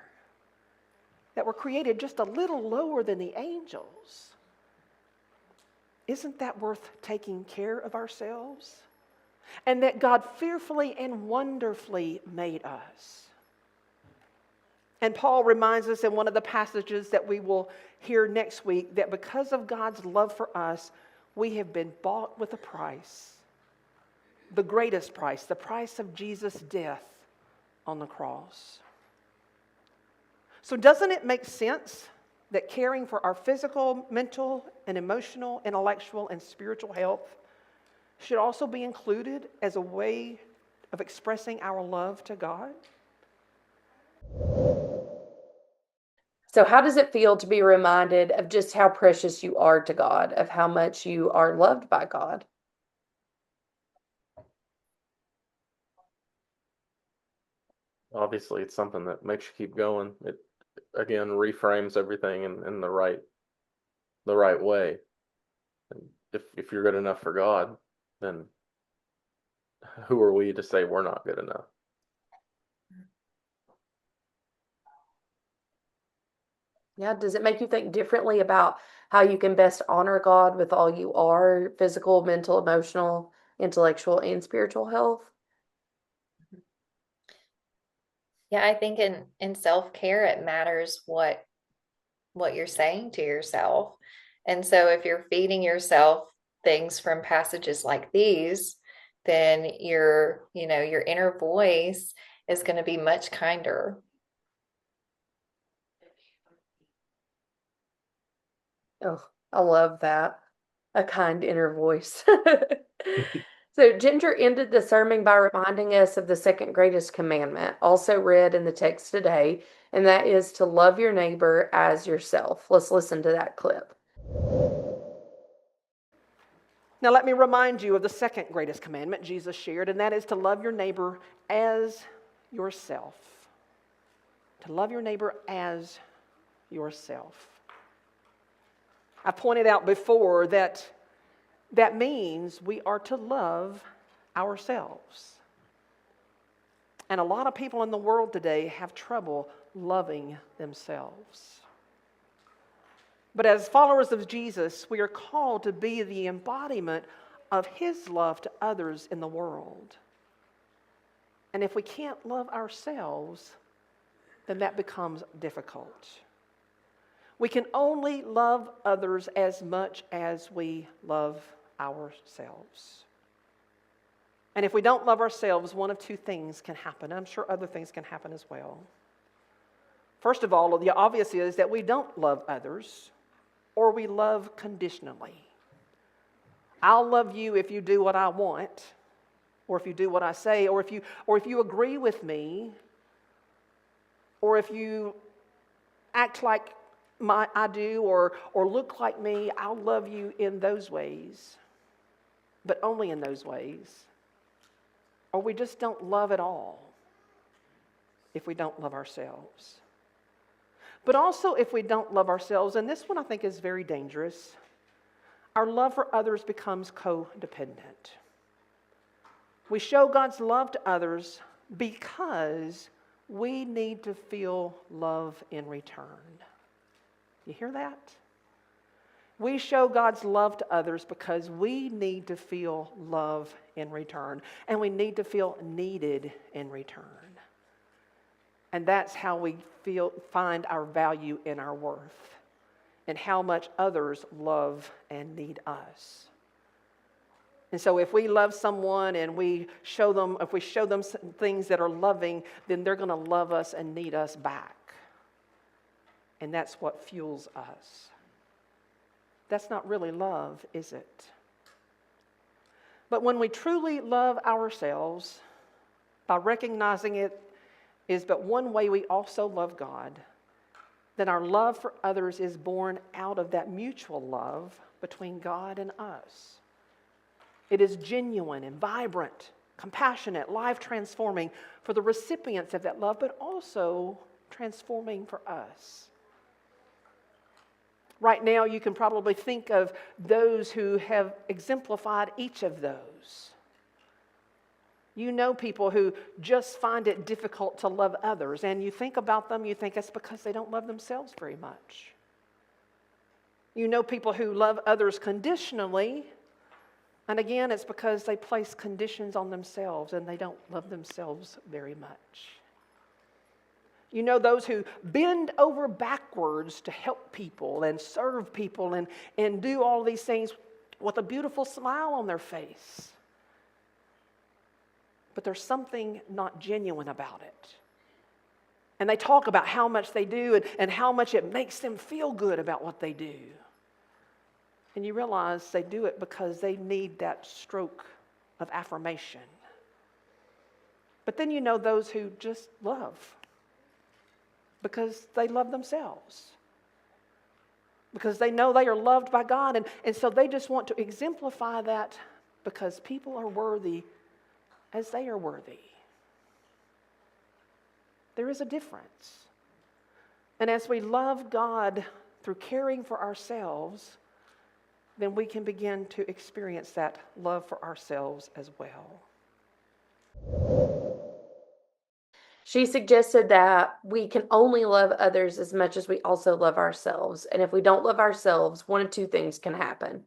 That we're created just a little lower than the angels. Isn't that worth taking care of ourselves? And that God fearfully and wonderfully made us. And Paul reminds us in one of the passages that we will hear next week that because of God's love for us, we have been bought with a price. The greatest price, the price of Jesus' death on the cross. So doesn't it make sense that caring for our physical, mental, and emotional, intellectual, and spiritual health should also be included as a way of expressing our love to God? So, how does it feel to be reminded of just how precious you are to God, of how much you are loved by God? Obviously, it's something that makes you keep going. It again reframes everything in the right way. And if you're good enough for God, then who are we to say we're not good enough? Yeah, does it make you think differently about how you can best honor God with all you are, physical, mental, emotional, intellectual, and spiritual health? Yeah, I think in self-care it matters what you're saying to yourself. And so if you're feeding yourself things from passages like these, then your inner voice is going to be much kinder. Oh, I love that. A kind inner voice. So, Ginger ended the sermon by reminding us of the second greatest commandment, also read in the text today, and that is to love your neighbor as yourself. Let's listen to that clip. Now, let me remind you of the second greatest commandment Jesus shared, and that is to love your neighbor as yourself. To love your neighbor as yourself. I pointed out before that means we are to love ourselves. And a lot of people in the world today have trouble loving themselves. But as followers of Jesus, we are called to be the embodiment of His love to others in the world. And if we can't love ourselves, then that becomes difficult. We can only love others as much as we love ourselves. And if we don't love ourselves, one of two things can happen. I'm sure other things can happen as well. First of all, the obvious is that we don't love others, or we love conditionally. I'll love you if you do what I want, or if you do what I say, or if you agree with me, or if you act like I do, or look like me. I'll love you in those ways, but only in those ways. Or we just don't love at all if we don't love ourselves. But also if we don't love ourselves, and this one I think is very dangerous, our love for others becomes codependent. We show God's love to others because we need to feel love in return. You hear that? We show God's love to others because we need to feel love in return, and we need to feel needed in return. And that's how we find our value in our worth, and how much others love and need us. And so if we love someone and if we show them some things that are loving, then they're going to love us and need us back. And that's what fuels us. That's not really love, is it? But when we truly love ourselves, by recognizing it is but one way we also love God, then our love for others is born out of that mutual love between God and us. It is genuine and vibrant, compassionate, life-transforming for the recipients of that love, but also transforming for us. Right now, you can probably think of those who have exemplified each of those. You know people who just find it difficult to love others, and you think about them, you think it's because they don't love themselves very much. You know people who love others conditionally, and again, it's because they place conditions on themselves and they don't love themselves very much. You know those who bend over backwards to help people and serve people and do all these things with a beautiful smile on their face. But there's something not genuine about it. And they talk about how much they do and how much it makes them feel good about what they do. And you realize they do it because they need that stroke of affirmation. But then you know those who just love because they love themselves. Because they know they are loved by God. And so they just want to exemplify that because people are worthy as they are worthy. There is a difference. And as we love God through caring for ourselves, then we can begin to experience that love for ourselves as well. She suggested that we can only love others as much as we also love ourselves. And if we don't love ourselves, one of two things can happen.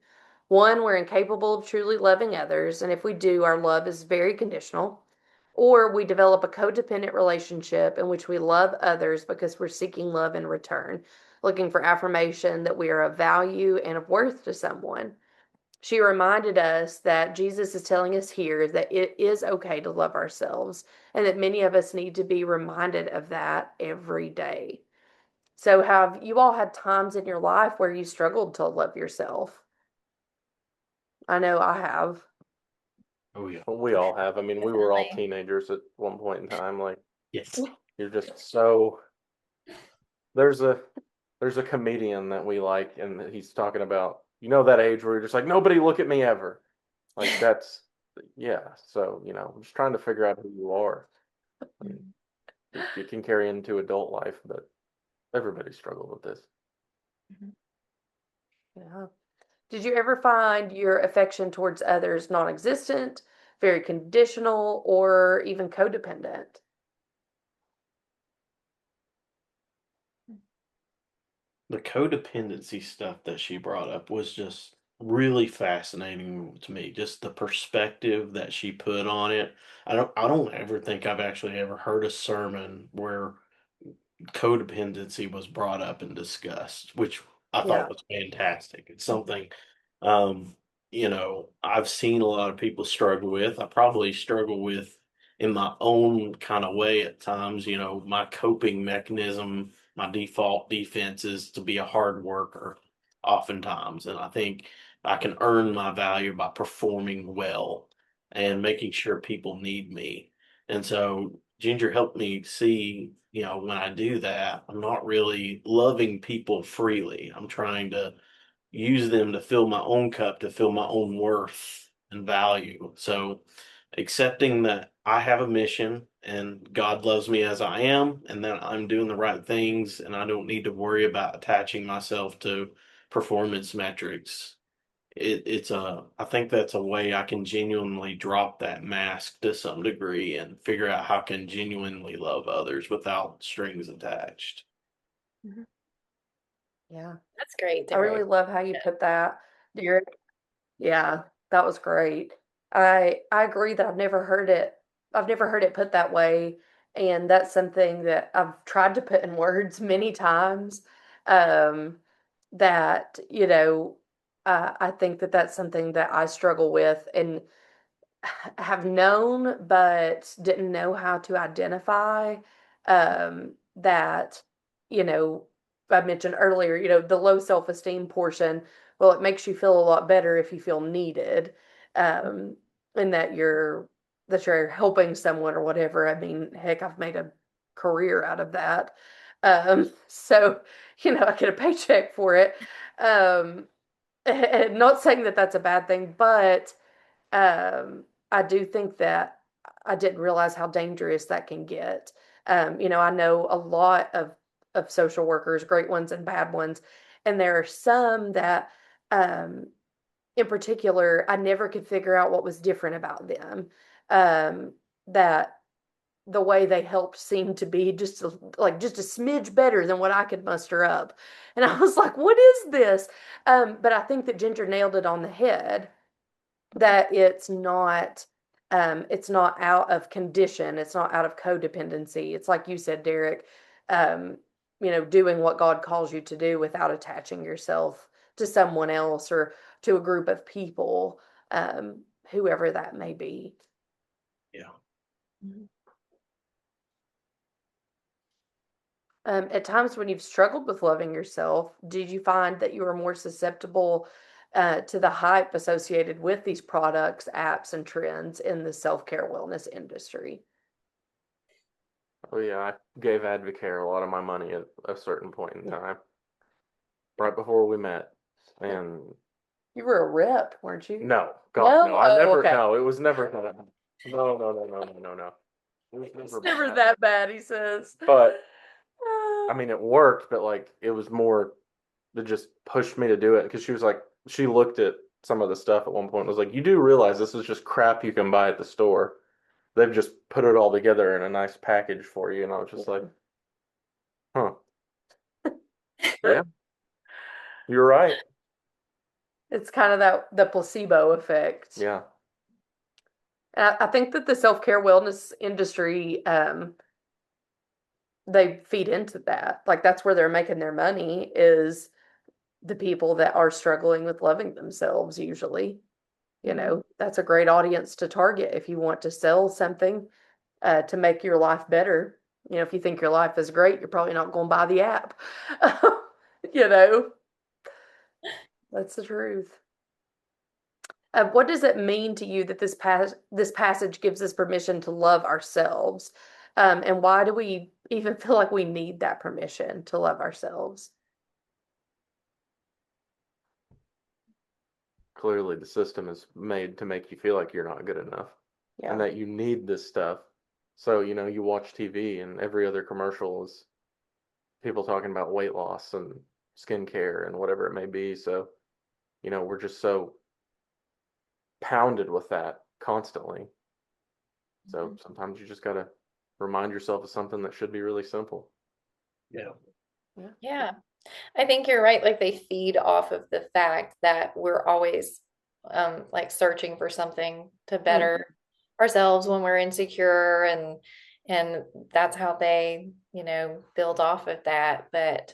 One, we're incapable of truly loving others. And if we do, our love is very conditional. Or we develop a codependent relationship in which we love others because we're seeking love in return, looking for affirmation that we are of value and of worth to someone. She reminded us that Jesus is telling us here that it is okay to love ourselves and that many of us need to be reminded of that every day. So have you all had times in your life where you struggled to love yourself? I know I have. Oh yeah. We all have. I mean, we were all Definitely. teenagers at one point in time. Like, Yes. you're just so. There's a comedian that we like, and he's talking about, that age where you're just like, nobody look at me ever. Like, that's, yeah. So, I'm just trying to figure out who you are. I mean, it can carry into adult life, but everybody struggled with this. Yeah. Did you ever find your affection towards others non-existent, very conditional, or even codependent? The codependency stuff that she brought up was just really fascinating to me. Just the perspective that she put on it. I don't ever think I've actually ever heard a sermon where codependency was brought up and discussed, which I Yeah. thought was fantastic. It's something I've seen a lot of people struggle with. I probably struggle with in my own kind of way at times. My coping mechanism, my default defense is to be a hard worker oftentimes. And I think I can earn my value by performing well and making sure people need me. And so Ginger helped me see, when I do that, I'm not really loving people freely. I'm trying to use them to fill my own cup, to fill my own worth and value. So accepting that I have a mission and God loves me as I am, and that I'm doing the right things, and I don't need to worry about attaching myself to performance metrics. I think that's a way I can genuinely drop that mask to some degree and figure out how I can genuinely love others without strings attached. Yeah. That's great, I really Derek. love how you put that, Derek. Yeah, that was great. I agree that I've never heard it put that way, and that's something that I've tried to put in words many times. Um, that, I think that that's something that I struggle with and have known but didn't know how to identify, that, you know, I mentioned earlier, the low self-esteem portion. Well, it makes you feel a lot better if you feel needed, um, and that you're helping someone or whatever. I mean, heck, I've made a career out of that. So, I get a paycheck for it. Um, and not saying that that's a bad thing, but I do think that I didn't realize how dangerous that can get. I know a lot of social workers, great ones and bad ones, and there are some that, um, in particular, I never could figure out what was different about them. That the way they helped seemed to be just a smidge better than what I could muster up, and I was like, "What is this?" But I think that Ginger nailed it on the head, that it's not out of condition, it's not out of codependency. It's like you said, Derek, um, doing what God calls you to do without attaching yourself to someone else or to a group of people, whoever that may be. Yeah. At times when you've struggled with loving yourself, did you find that you were more susceptible to the hype associated with these products, apps, and trends in the self-care wellness industry? Oh yeah, I gave Advocare a lot of my money at a certain point in time, right before we met. And You were a rep, weren't you? no, God, No? no, I Oh, never, okay. no, it was never that. No, no, no, no, no, no, no. It was It's never never bad. that bad, he says. But Ah, I mean, it worked, but like it was more that just pushed me to do it because she was like, she looked at some of the stuff at one point and was like, "You do realize this is just crap you can buy at the store. They've just put it all together in a nice package for you." And I was just like, "Huh, yeah, you're right." it's kind of the placebo effect. Yeah, And I think that the self-care wellness industry, they feed into that. Like that's where they're making their money, is the people that are struggling with loving themselves usually. That's a great audience to target if you want to sell something, to make your life better. If you think your life is great, you're probably not going to buy the app. you know, that's the truth. What does it mean to you that this passage gives us permission to love ourselves? And why do we even feel like we need that permission to love ourselves? clearly the system is made to make you feel like you're not good enough and Yeah. that you need this stuff. So, you watch TV and every other commercial is people talking about weight loss and skincare and whatever it may be. So, we're just so pounded with that constantly. So sometimes you just got to remind yourself of something that should be really simple. Yeah. Yeah, I think you're right. Like they feed off of the fact that we're always like searching for something to better ourselves when we're insecure, and that's how they, build off of that. But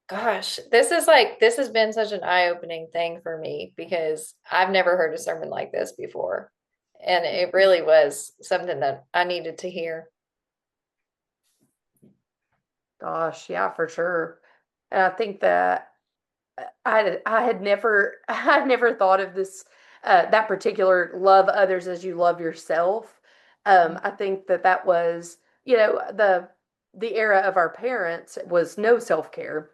gosh, this has been such an eye-opening thing for me because I've never heard a sermon like this before. And it really was something that I needed to hear. Gosh, yeah, for sure. And I think that I had never thought of this, that particular love others as you love yourself. I think that was, the era of our parents was no self-care,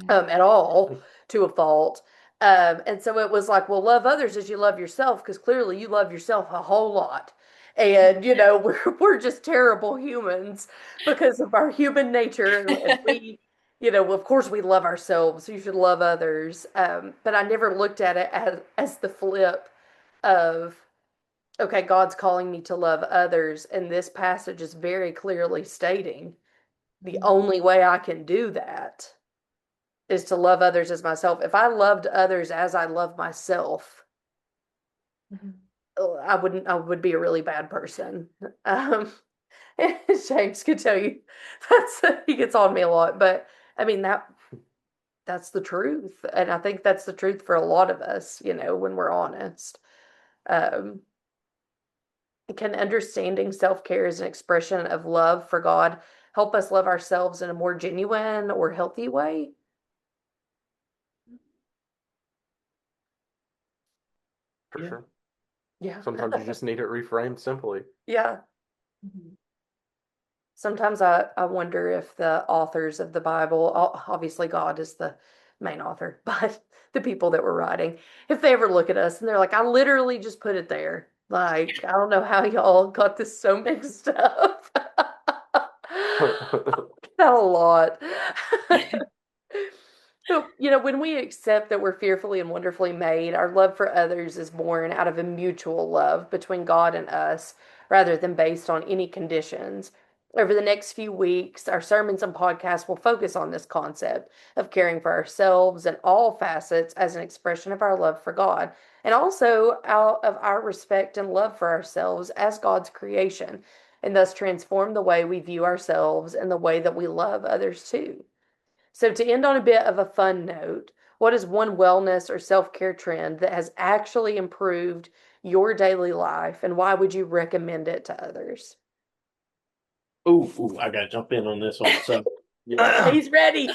at all, to a fault. And so it was like, well, love others as you love yourself, because clearly you love yourself a whole lot. And, we're just terrible humans because of our human nature. And we, of course we love ourselves. So you should love others. But I never looked at it as the flip of, okay, God's calling me to love others. And this passage is very clearly stating the only way I can do that is to love others as myself. If I loved others as I love myself, I would be a really bad person. Um, James could tell you he gets on me a lot, but I mean that's the truth. And I think that's the truth for a lot of us, when we're honest. Um, can understanding self-care as an expression of love for God help us love ourselves in a more genuine or healthy way? For Yeah. sure. Yeah. Sometimes you just need it reframed simply. Yeah. Sometimes I wonder if the authors of the Bible, obviously God is the main author, but the people that were writing, if they ever look at us and they're like, I literally just put it there. Like, I don't know how y'all got this so mixed up. That a lot. So, when we accept that we're fearfully and wonderfully made, our love for others is born out of a mutual love between God and us rather than based on any conditions. Over the next few weeks, our sermons and podcasts will focus on this concept of caring for ourselves in all facets as an expression of our love for God, and also out of our respect and love for ourselves as God's creation, and thus transform the way we view ourselves and the way that we love others too. So, to end on a bit of a fun note, what is one wellness or self care trend that has actually improved your daily life, and why would you recommend it to others? Ooh, I gotta jump in on this one. So, He's ready.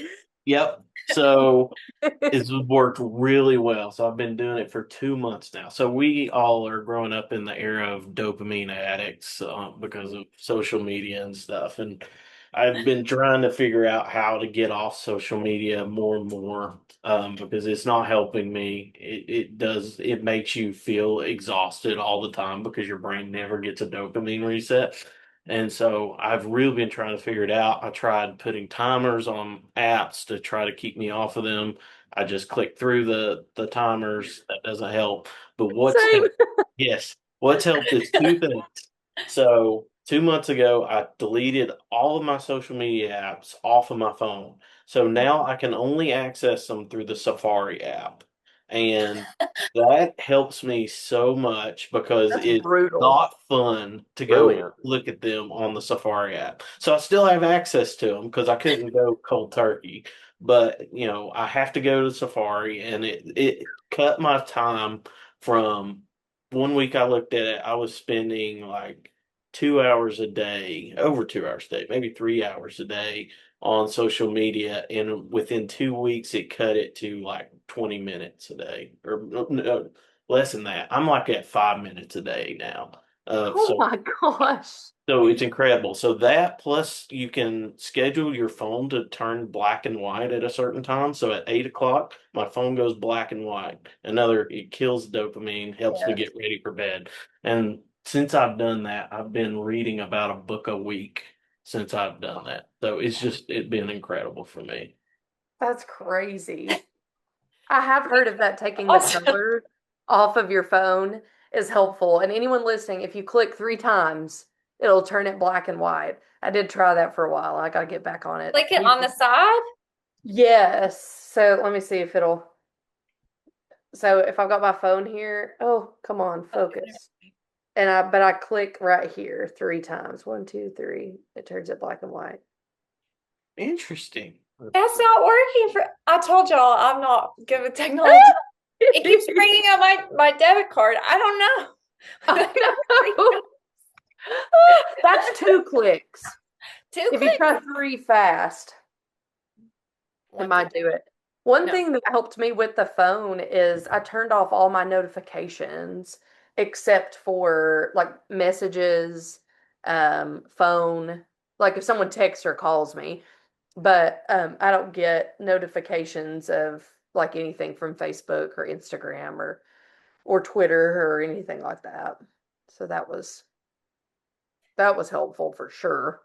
yep. So it's worked really well. So I've been doing it for 2 months now. So we all are growing up in the era of dopamine addicts because of social media and stuff. And I've been trying to figure out how to get off social media more and more because it's not helping me. It makes you feel exhausted all the time because your brain never gets a dopamine reset. And so I've really been trying to figure it out. I tried putting timers on apps to try to keep me off of them. I just click through the timers. That doesn't help. But Same. yes, what's helped is two things. So 2 months ago, I deleted all of my social media apps off of my phone. So now I can only access them through the Safari app. And that helps me so much because That's it's brutal. not fun to go Brilliant. look at them on the Safari app. So I still have access to them because I couldn't go cold turkey. But I have to go to Safari, and it cut my time from one week I looked at it, I was spending like 2 hours a day, over 2 hours a day, maybe 3 hours a day on social media. And within 2 weeks, it cut it to like 20 minutes a day, or no, less than that. I'm like at 5 minutes a day now. Oh my gosh. So it's incredible. So that plus you can schedule your phone to turn black and white at a certain time. So at 8 o'clock, my phone goes black and white. It kills dopamine, helps me Yes. get ready for bed. And since I've done that, I've been reading about a book a week since I've done that. So it's been incredible for me. That's crazy. I have heard of that, taking the Also, cover off of your phone is helpful. And anyone listening, if you click 3 times, it'll turn it black and white. I did try that for a while. I got to get back on it. click it on the side. Yes. So let me see if it'll. So if I've got my phone here, oh, come on, focus. But I click right here 3 times. 1, 2, 3. It turns it black and white. Interesting. That's not working for. I told y'all I'm not good with technology. It keeps bringing up my debit card. I don't know. That's 2 clicks. Two If you clicks. try 3 fast, it might do it. One No. thing that helped me with the phone is I turned off all my notifications except for like messages, phone, like if someone texts or calls me. But I don't get notifications of like anything from Facebook or Instagram or Twitter or anything like that. So that was helpful for sure.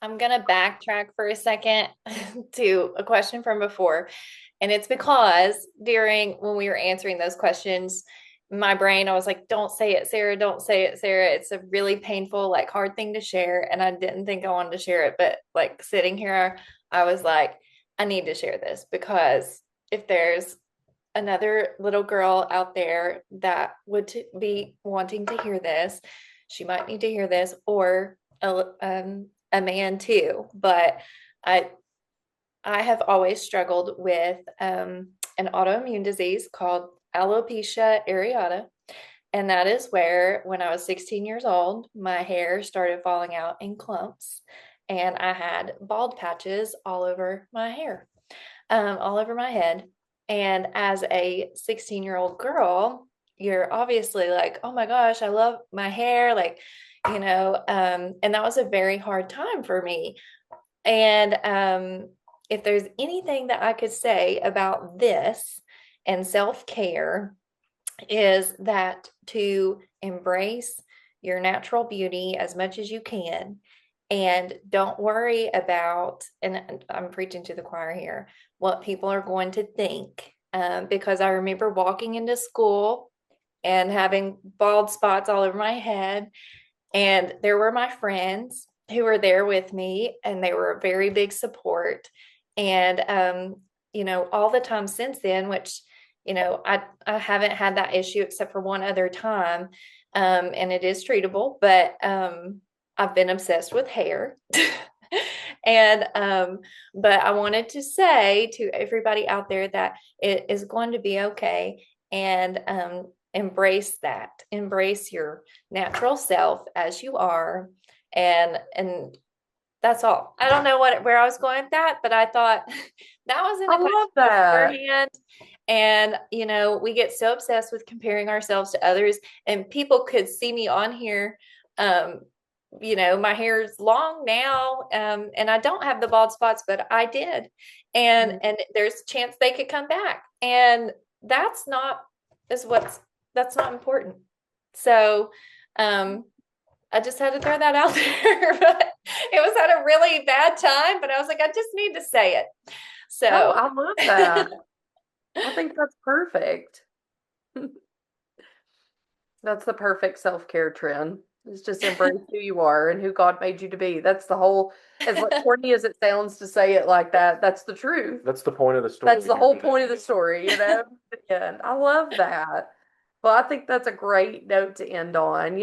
I'm gonna backtrack for a second to a question from before. And it's because when we were answering those questions, my brain, I was like, don't say it, Sarah, don't say it, Sarah. It's a really painful, like hard thing to share. And I didn't think I wanted to share it. But like sitting here, I was like, I need to share this because if there's another little girl out there that would be wanting to hear this, she might need to hear this, or a man too. But I have always struggled with an autoimmune disease called alopecia areata. And that is where, when I was 16 years old, my hair started falling out in clumps, and I had bald patches all over my hair, all over my head. And as a 16-year-old girl, you're obviously like, oh my gosh, I love my hair. Like, and that was a very hard time for me. And if there's anything that I could say about this and self-care, is that to embrace your natural beauty as much as you can, and don't worry about, and I'm preaching to the choir here, what people are going to think. Because I remember walking into school and having bald spots all over my head, and there were my friends who were there with me, and they were a very big support. And all the time since then, which I haven't had that issue except for one other time, and it is treatable, but I've been obsessed with hair. And but I wanted to say to everybody out there that it is going to be okay, and embrace your natural self as you are, and that's all. I don't know where I was going with that, but I thought that was I love that. beforehand. And we get so obsessed with comparing ourselves to others, and people could see me on here. My hair is long now, and I don't have the bald spots, but I did, and there's a chance they could come back, and that's not important. So I just had to throw that out there. But it was at a really bad time, but I was like, I just need to say it. So I love that. I think that's perfect. That's the perfect self-care trend. It's just embrace who you are and who God made you to be. That's the whole, as corny as it sounds to say it like that, that's the truth. That's the point of the story. That's the whole point of the story, And I love that. Well, I think that's a great note to end on.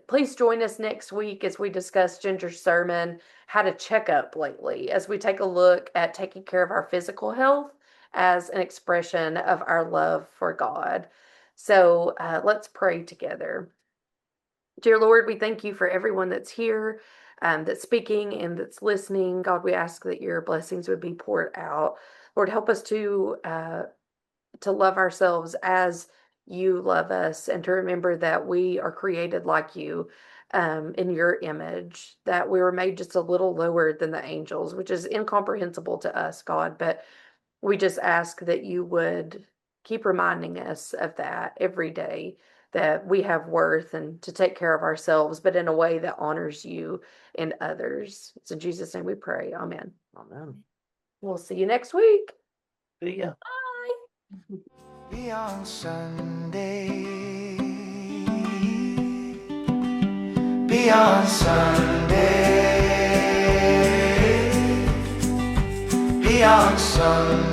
Please join us next week as we discuss Ginger's sermon, How to Check Up Lately, as we take a look at taking care of our physical health as an expression of our love for God. So let's pray together. Dear Lord, we thank you for everyone that's here, that's speaking and that's listening. God, we ask that your blessings would be poured out. Lord, help us to love ourselves as you love us, and to remember that we are created like you, in your image, that we were made just a little lower than the angels, which is incomprehensible to us, God. But we just ask that you would keep reminding us of that every day, that we have worth, and to take care of ourselves, but in a way that honors you and others. It's in Jesus' name we pray. Amen. Amen. We'll see you next week. See ya. Bye. Beyond Sunday, beyond Sunday, beyond Sunday.